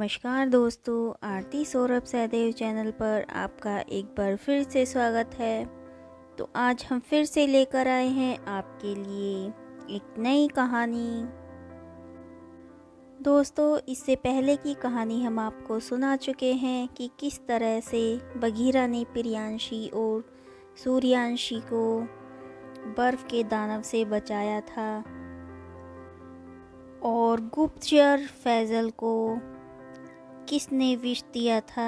नमस्कार दोस्तों, आरती सौरभ सहदेव चैनल पर आपका एक बार फिर से स्वागत है। तो आज हम फिर से लेकर आए हैं आपके लिए एक नई कहानी। दोस्तों, इससे पहले की कहानी हम आपको सुना चुके हैं कि किस तरह से बगीरा ने प्रियांशी और सूर्यांशी को बर्फ के दानव से बचाया था और गुप्तचर फैजल को किसने विष दिया था।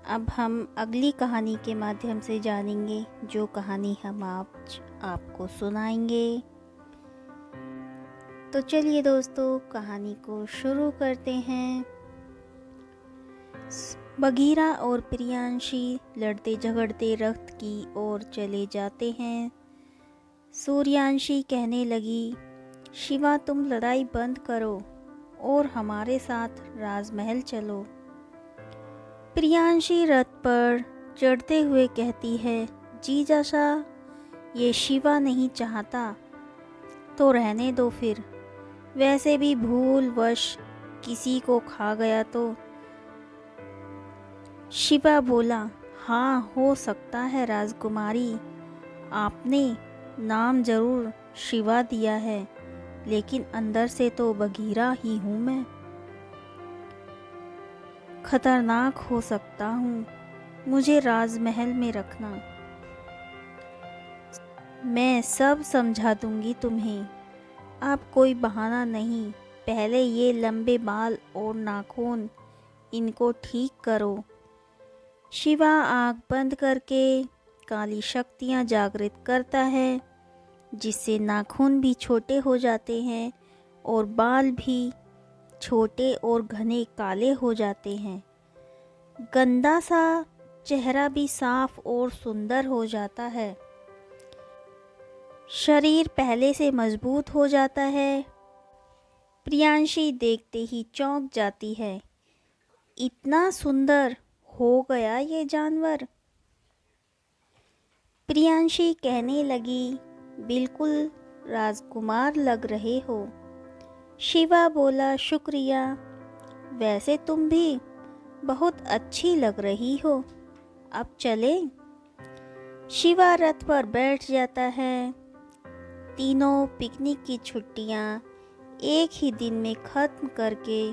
अब हम अगली कहानी के माध्यम से जानेंगे, जो कहानी हम आपको सुनाएंगे। तो चलिए दोस्तों, कहानी को शुरू करते हैं। बगीरा और प्रियांशी लड़ते झगड़ते रथ की ओर चले जाते हैं। सूर्यांशी कहने लगी, शिवा तुम लड़ाई बंद करो और हमारे साथ राजमहल चलो। प्रियांशी रथ पर चढ़ते हुए कहती है, जीजाशा ये शिवा नहीं चाहता तो रहने दो फिर, वैसे भी भूल वश किसी को खा गया तो। शिवा बोला, हाँ हो सकता है राजकुमारी, आपने नाम जरूर शिवा दिया है, लेकिन अंदर से तो बगीरा ही हूँ मैं। खतरनाक हो सकता हूँ, मुझे राजमहल में रखना, मैं सब समझा दूंगी तुम्हें। अब कोई बहाना नहीं, पहले ये लंबे बाल और नाखून इनको ठीक करो। शिवा आँख बंद करके काली शक्तियाँ जागृत करता है, जिससे नाखून भी छोटे हो जाते हैं और बाल भी छोटे और घने काले हो जाते हैं। गंदा सा चेहरा भी साफ और सुंदर हो जाता है। शरीर पहले से मजबूत हो जाता है। प्रियांशी देखते ही चौंक जाती है, इतना सुंदर हो गया ये जानवर। प्रियांशी कहने लगी, बिल्कुल राजकुमार लग रहे हो। शिवा बोला, शुक्रिया, वैसे तुम भी बहुत अच्छी लग रही हो, अब चले। शिवा रथ पर बैठ जाता है। तीनों पिकनिक की छुट्टियां एक ही दिन में खत्म करके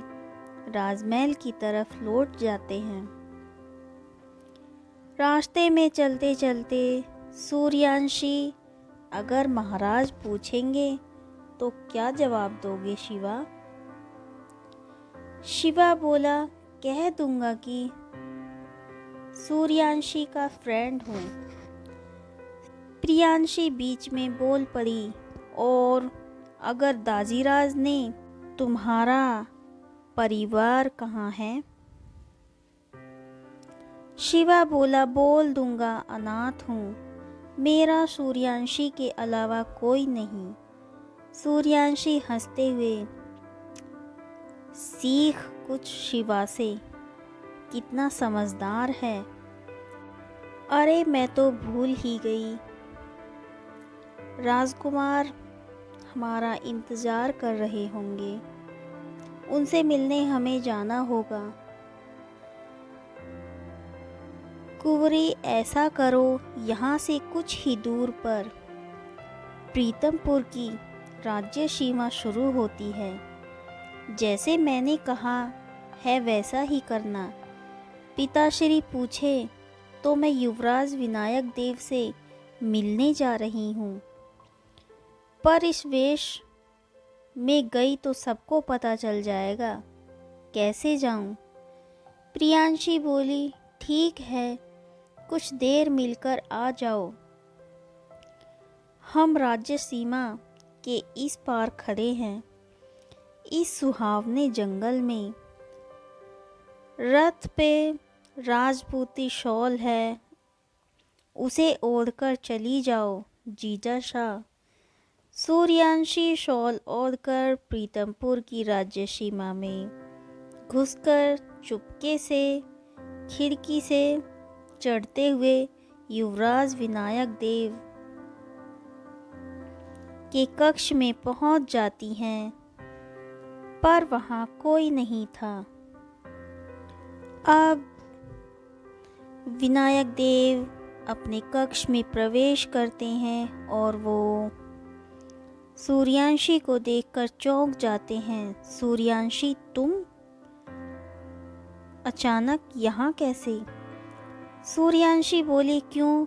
राजमहल की तरफ लौट जाते हैं। रास्ते में चलते चलते सूर्यांशी, अगर महाराज पूछेंगे तो क्या जवाब दोगे शिवा? शिवा बोला, कह दूंगा कि सूर्यांशी का फ्रेंड हूँ। प्रियांशी बीच में बोल पड़ी, और अगर दाजीराज ने, तुम्हारा परिवार कहाँ है? शिवा बोला, बोल दूंगा, अनाथ हूँ, मेरा सूर्यांशी के अलावा कोई नहीं। सूर्यांशी हंसते हुए, सीख कुछ शिवा से, कितना समझदार है। अरे मैं तो भूल ही गई, राजकुमार हमारा इंतजार कर रहे होंगे, उनसे मिलने हमें जाना होगा। कुंवरी ऐसा करो, यहाँ से कुछ ही दूर पर प्रीतमपुर की राज्य सीमा शुरू होती है, जैसे मैंने कहा है वैसा ही करना। पिताश्री पूछे तो मैं युवराज विनायक देव से मिलने जा रही हूँ, पर इस वेश में गई तो सबको पता चल जाएगा, कैसे जाऊँ? प्रियांशी बोली, ठीक है, कुछ देर मिलकर आ जाओ। हम राज्य सीमा के इस पार खड़े हैं, इस सुहावने जंगल में। रथ पे राजपूती शॉल है, उसे ओढ़कर चली जाओ जीजाशा। सूर्यांशी शॉल ओढ़कर प्रीतमपुर की राज्य सीमा में घुसकर चुपके से खिड़की से चढ़ते हुए युवराज विनायक देव के कक्ष में पहुंच जाती हैं। पर वहाँ कोई नहीं था। अब विनायक देव अपने कक्ष में प्रवेश करते हैं और वो सूर्यांशी को देखकर चौंक जाते हैं। सूर्यांशी, तुम अचानक यहाँ कैसे? सूर्यांशी बोली, क्यों?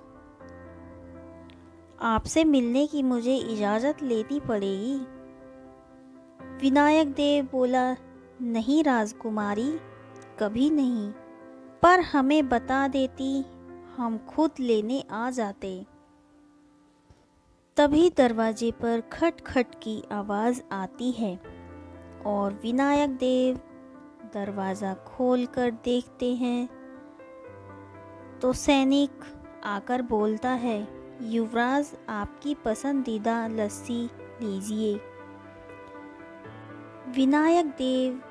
आपसे मिलने की मुझे इजाज़त लेनी पड़ेगी। विनायक देव बोला, नहीं राजकुमारी, कभी नहीं, पर हमें बता देती, हम खुद लेने आ जाते। तभी दरवाजे पर खट खट की आवाज़ आती है और विनायक देव दरवाज़ा खोलकर देखते हैं तो सैनिक आकर बोलता है, युवराज, आपकी पसंदीदा लस्सी लीजिए। विनायक देव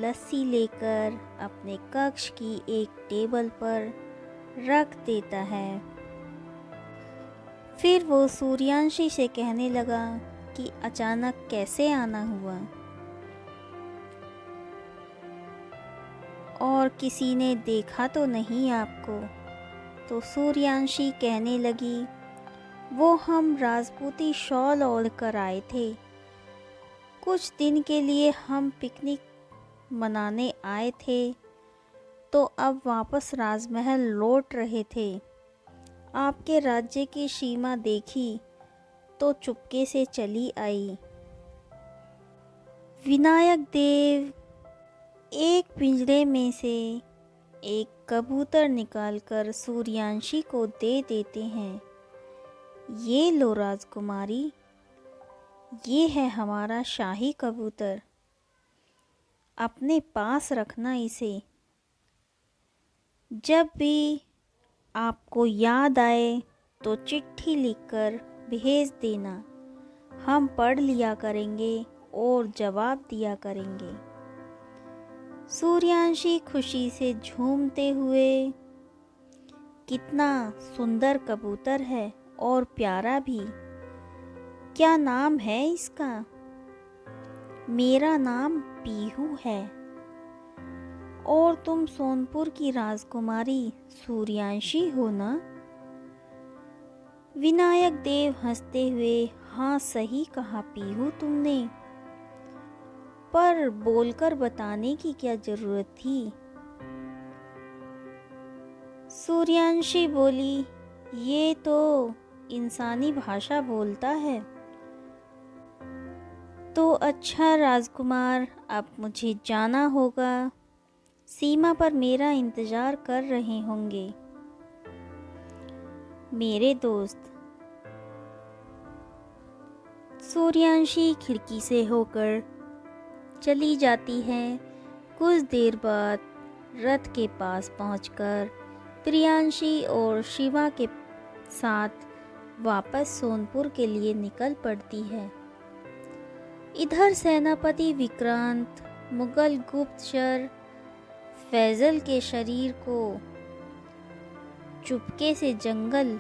लस्सी लेकर अपने कक्ष की एक टेबल पर रख देता है। फिर वो सूर्यांशी से कहने लगा कि अचानक कैसे आना हुआ और किसी ने देखा तो नहीं आपको? तो सूर्यांशी कहने लगी, वो हम राजपूती शॉल ओढ़ कर आए थे। कुछ दिन के लिए हम पिकनिक मनाने आए थे, तो अब वापस राजमहल लौट रहे थे। आपके राज्य की सीमा देखी तो चुपके से चली आई। विनायक देव एक पिंजरे में से एक कबूतर निकालकर सूर्यांशी को दे देते हैं। ये लो राजकुमारी, ये है हमारा शाही कबूतर, अपने पास रखना इसे। जब भी आपको याद आए तो चिट्ठी लिखकर भेज देना, हम पढ़ लिया करेंगे और जवाब दिया करेंगे। सूर्यांशी खुशी से झूमते हुए, कितना सुंदर कबूतर है और प्यारा भी, क्या नाम है इसका? मेरा नाम पीहू है और तुम सोनपुर की राजकुमारी सूर्यांशी हो ना? विनायक देव हंसते हुए, हाँ सही कहा पीहू तुमने, पर बोलकर बताने की क्या जरूरत थी? सूर्यांशी बोली, ये तो इंसानी भाषा बोलता है। तो अच्छा राजकुमार, अब मुझे जाना होगा, सीमा पर मेरा इंतजार कर रहे होंगे मेरे दोस्त। सूर्यांशी खिड़की से होकर चली जाती है। कुछ देर बाद रथ के पास पहुंचकर प्रियांशी और शिवा के साथ वापस सोनपुर के लिए निकल पड़ती है। इधर सेनापति विक्रांत मुगल गुप्तचर फैजल के शरीर को चुपके से जंगल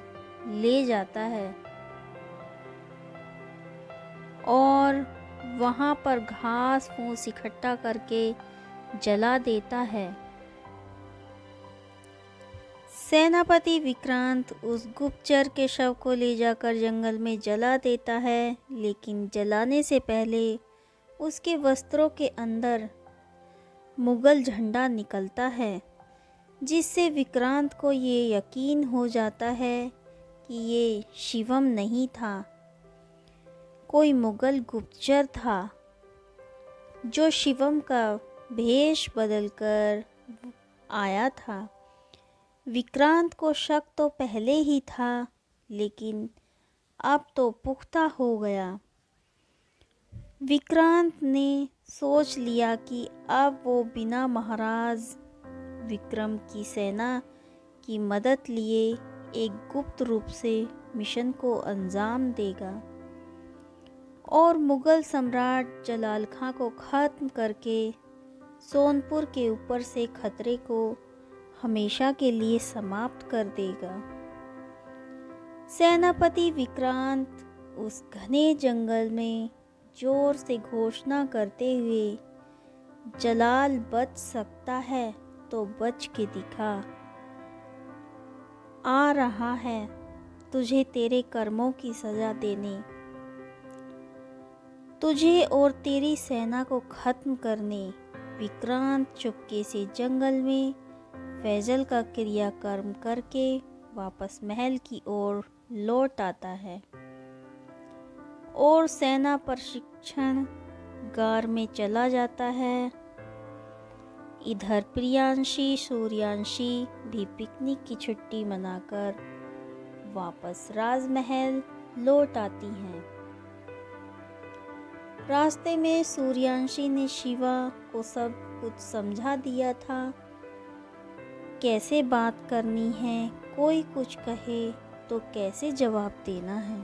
ले जाता है और वहां पर घास फूस इकट्ठा करके जला देता है। सेनापति विक्रांत उस गुप्तचर के शव को ले जाकर जंगल में जला देता है, लेकिन जलाने से पहले उसके वस्त्रों के अंदर मुगल झंडा निकलता है, जिससे विक्रांत को ये यकीन हो जाता है कि ये शिवम नहीं था, कोई मुगल गुप्तचर था जो शिवम का भेष बदलकर आया था। विक्रांत को शक तो पहले ही था, लेकिन अब तो पुख्ता हो गया। विक्रांत ने सोच लिया कि अब वो बिना महाराज विक्रम की सेना की मदद लिए एक गुप्त रूप से मिशन को अंजाम देगा और मुगल सम्राट जलाल खां को खत्म करके सोनपुर के ऊपर से खतरे को हमेशा के लिए समाप्त कर देगा। सेनापति विक्रांत उस घने जंगल में जोर से घोषणा करते हुए जलाल बच सकता है तो बच के दिखा। आ रहा है तुझे तेरे कर्मों की सजा देने, तुझे और तेरी सेना को खत्म करने। विक्रांत चुपके से जंगल में फैजल का क्रियाकर्म करके वापस महल की ओर लौट आता है और सेना प्रशिक्षण गार में चला जाता है। इधर प्रियांशी सूर्यांशी भी पिकनिक की छुट्टी मनाकर वापस राजमहल लौट आती हैं। रास्ते में सूर्यांशी ने शिवा को सब कुछ समझा दिया था, कैसे बात करनी है, कोई कुछ कहे तो कैसे जवाब देना है।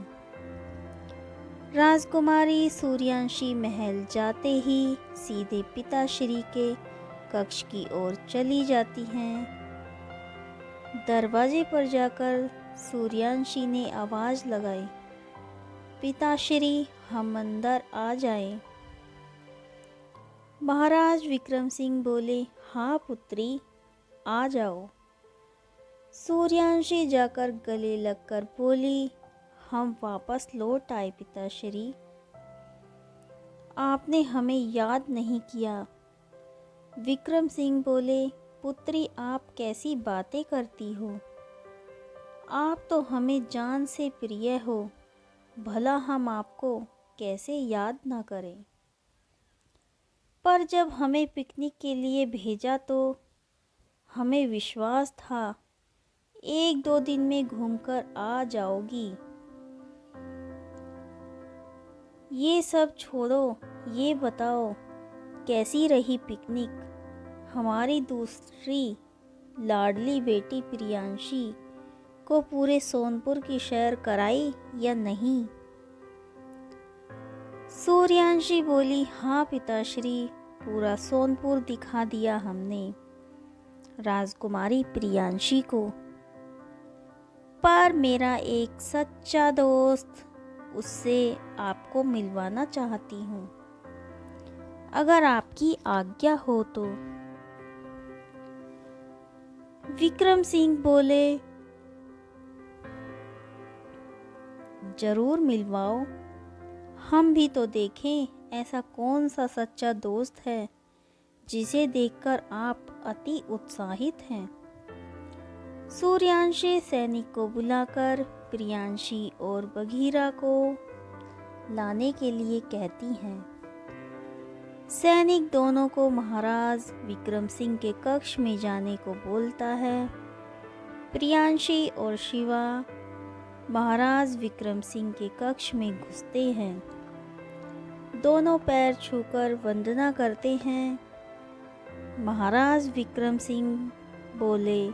राजकुमारी सूर्यांशी महल जाते ही सीधे पिताश्री के कक्ष की ओर चली जाती हैं। दरवाजे पर जाकर सूर्यांशी ने आवाज़ लगाई, पिताश्री हम अंदर आ जाएं। महाराज विक्रम सिंह बोले, हाँ पुत्री आ जाओ। सूर्यांशी जाकर गले लगकर बोली, हम वापस लौट आए पिताश्री, आपने हमें याद नहीं किया। विक्रम सिंह बोले, पुत्री आप कैसी बातें करती हो, आप तो हमें जान से प्रिय हो, भला हम आपको कैसे याद ना करें। पर जब हमें पिकनिक के लिए भेजा तो हमें विश्वास था 1-2 दिन में घूमकर आ जाओगी। ये सब छोड़ो, ये बताओ कैसी रही पिकनिक, हमारी दूसरी लाडली बेटी प्रियांशी को पूरे सोनपुर की सैर कराई या नहीं। सूर्यांशी बोली, हाँ पिताश्री पूरा सोनपुर दिखा दिया हमने राजकुमारी प्रियांशी को, पर मेरा एक सच्चा दोस्त, उससे आपको मिलवाना चाहती हूँ, अगर आपकी आज्ञा हो तो। विक्रम सिंह बोले, जरूर मिलवाओ, हम भी तो देखें ऐसा कौन सा सच्चा दोस्त है जिसे देखकर आप अति उत्साहित हैं। सूर्यांशी सैनिक को बुलाकर प्रियांशी और बघीरा को लाने के लिए कहती हैं। सैनिक दोनों को महाराज विक्रम सिंह के कक्ष में जाने को बोलता है। प्रियांशी और शिवा महाराज विक्रम सिंह के कक्ष में घुसते हैं। दोनों पैर छूकर वंदना करते हैं। महाराज विक्रम सिंह बोले,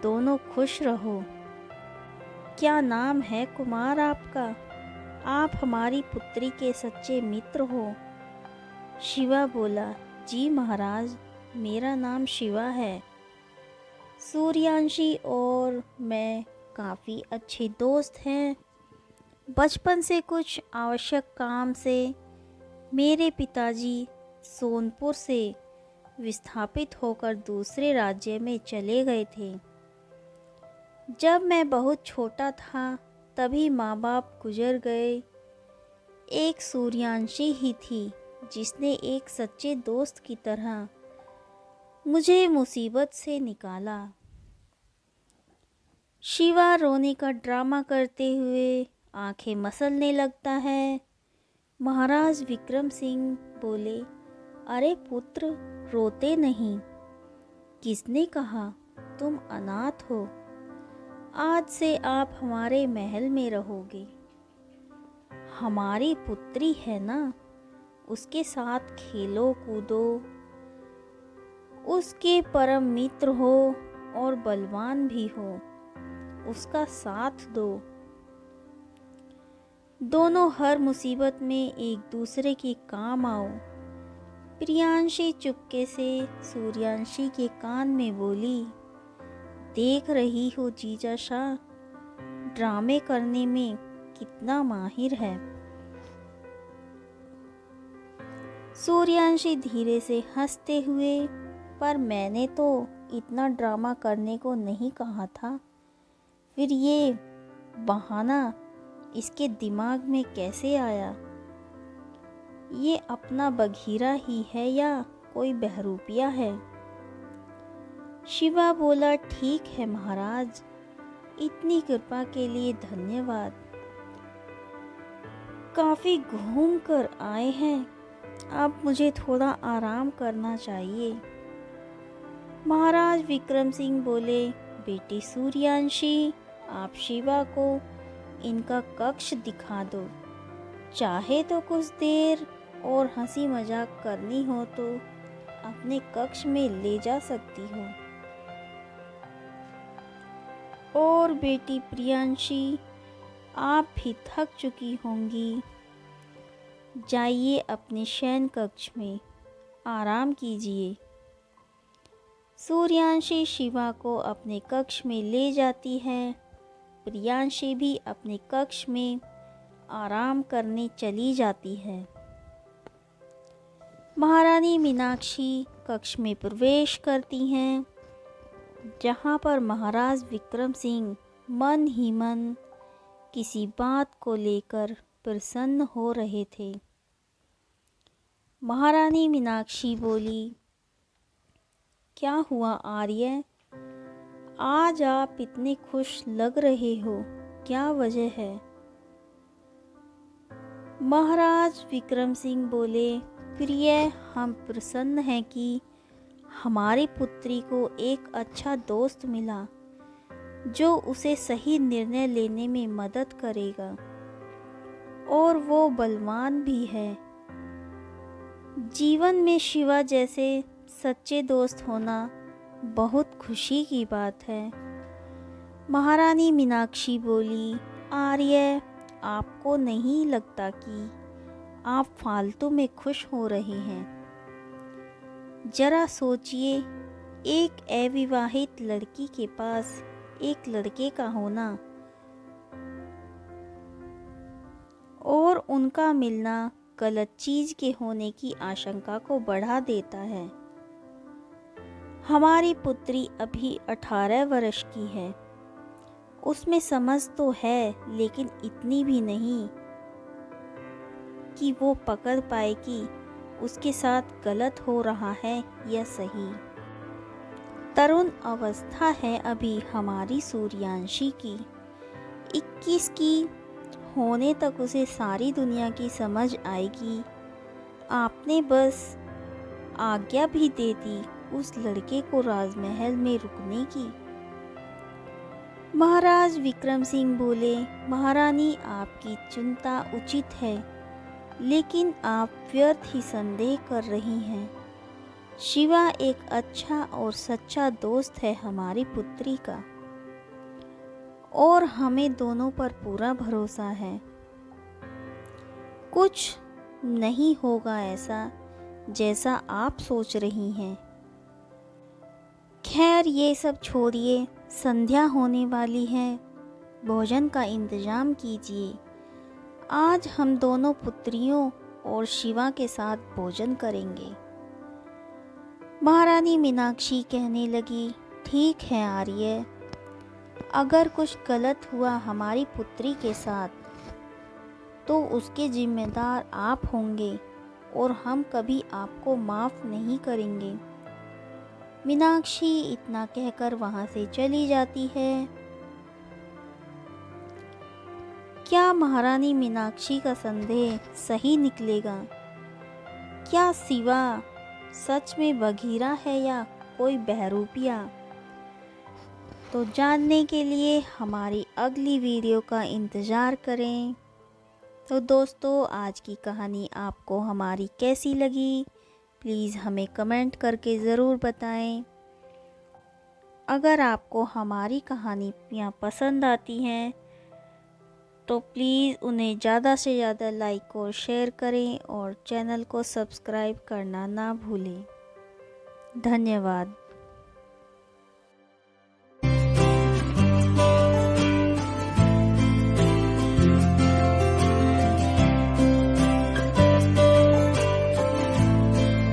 दोनों खुश रहो। क्या नाम है कुमार आपका? आप हमारी पुत्री के सच्चे मित्र हो। शिवा बोला, जी महाराज, मेरा नाम शिवा है। सूर्यांशी और मैं काफ़ी अच्छे दोस्त हैं। बचपन से कुछ आवश्यक काम से मेरे पिताजी सोनपुर से विस्थापित होकर दूसरे राज्य में चले गए थे। जब मैं बहुत छोटा था तभी माँ बाप गुजर गए। एक सूर्यांशी ही थी जिसने एक सच्चे दोस्त की तरह मुझे मुसीबत से निकाला। शिवा रोने का ड्रामा करते हुए आंखें मसलने लगता है। महाराज विक्रम सिंह बोले, अरे पुत्र रोते नहीं, किसने कहा तुम अनाथ हो? आज से आप हमारे महल में रहोगे। हमारी पुत्री है ना, उसके साथ खेलो कूदो, उसके परम मित्र हो और बलवान भी हो, उसका साथ दो। दोनों हर मुसीबत में एक दूसरे के काम आओ। प्रियांशी चुपके से सूर्यांशी के कान में बोली, देख रही हो जीजा शाह, ड्रामे करने में कितना माहिर है। सूर्यांशी धीरे से हंसते हुए, पर मैंने तो इतना ड्रामा करने को नहीं कहा था। फिर ये बहाना इसके दिमाग में कैसे आया? ये अपना बघीरा ही है या कोई बहरूपिया है? शिवा बोला, ठीक है महाराज, इतनी कृपा के लिए धन्यवाद। काफी घूम कर आए हैं, अब मुझे थोड़ा आराम करना चाहिए। महाराज विक्रम सिंह बोले, बेटी सूर्यांशी, आप शिवा को इनका कक्ष दिखा दो। चाहे तो कुछ देर और हंसी मजाक करनी हो तो अपने कक्ष में ले जा सकती हो। और बेटी प्रियांशी, आप भी थक चुकी होंगी, जाइए अपने शयन कक्ष में आराम कीजिए। सूर्यांशी शिवा को अपने कक्ष में ले जाती है। प्रियांशी भी अपने कक्ष में आराम करने चली जाती है। महारानी मीनाक्षी कक्ष में प्रवेश करती हैं, जहाँ पर महाराज विक्रम सिंह मन ही मन किसी बात को लेकर प्रसन्न हो रहे थे। महारानी मीनाक्षी बोली, क्या हुआ आर्य, आज आप इतने खुश लग रहे हो, क्या वजह है? महाराज विक्रम सिंह बोले, प्रिय, हम प्रसन्न हैं कि हमारी पुत्री को एक अच्छा दोस्त मिला जो उसे सही निर्णय लेने में मदद करेगा, और वो बलवान भी है। जीवन में शिवा जैसे सच्चे दोस्त होना बहुत खुशी की बात है। महारानी मीनाक्षी बोली, आर्य, आपको नहीं लगता कि आप फालतू में खुश हो रहे हैं? जरा सोचिए, एक अविवाहित लड़की के पास एक लड़के का होना और उनका मिलना गलत चीज के होने की आशंका को बढ़ा देता है। हमारी पुत्री अभी 18 वर्ष की है, उसमें समझ तो है, लेकिन इतनी भी नहीं कि वो पकड़ पाए कि उसके साथ गलत हो रहा है या सही। तरुण अवस्था है अभी हमारी सूर्यांशी की। 21 की होने तक उसे सारी दुनिया की समझ आएगी। आपने बस आज्ञा भी दे दी उस लड़के को राजमहल में रुकने की। महाराज विक्रम सिंह बोले, महारानी, आपकी चिंता उचित है, लेकिन आप व्यर्थ ही संदेह कर रही हैं। शिवा एक अच्छा और सच्चा दोस्त है हमारी पुत्री का, और हमें दोनों पर पूरा भरोसा है। कुछ नहीं होगा ऐसा जैसा आप सोच रही हैं। खैर, ये सब छोड़िए, संध्या होने वाली है, भोजन का इंतजाम कीजिए। आज हम दोनों पुत्रियों और शिवा के साथ भोजन करेंगे। महारानी मीनाक्षी कहने लगी, ठीक है आर्य, अगर कुछ गलत हुआ हमारी पुत्री के साथ तो उसके जिम्मेदार आप होंगे और हम कभी आपको माफ़ नहीं करेंगे। मीनाक्षी इतना कहकर वहाँ से चली जाती है। क्या महारानी मीनाक्षी का संदेह सही निकलेगा? क्या शिवा सच में बघीरा है या कोई बहरूपिया? तो जानने के लिए हमारी अगली वीडियो का इंतज़ार करें। तो दोस्तों, आज की कहानी आपको हमारी कैसी लगी, प्लीज़ हमें कमेंट करके ज़रूर बताएं। अगर आपको हमारी कहानियाँ पसंद आती हैं तो प्लीज़ उन्हें ज़्यादा से ज़्यादा लाइक और शेयर करें और चैनल को सब्सक्राइब करना ना भूलें। धन्यवाद।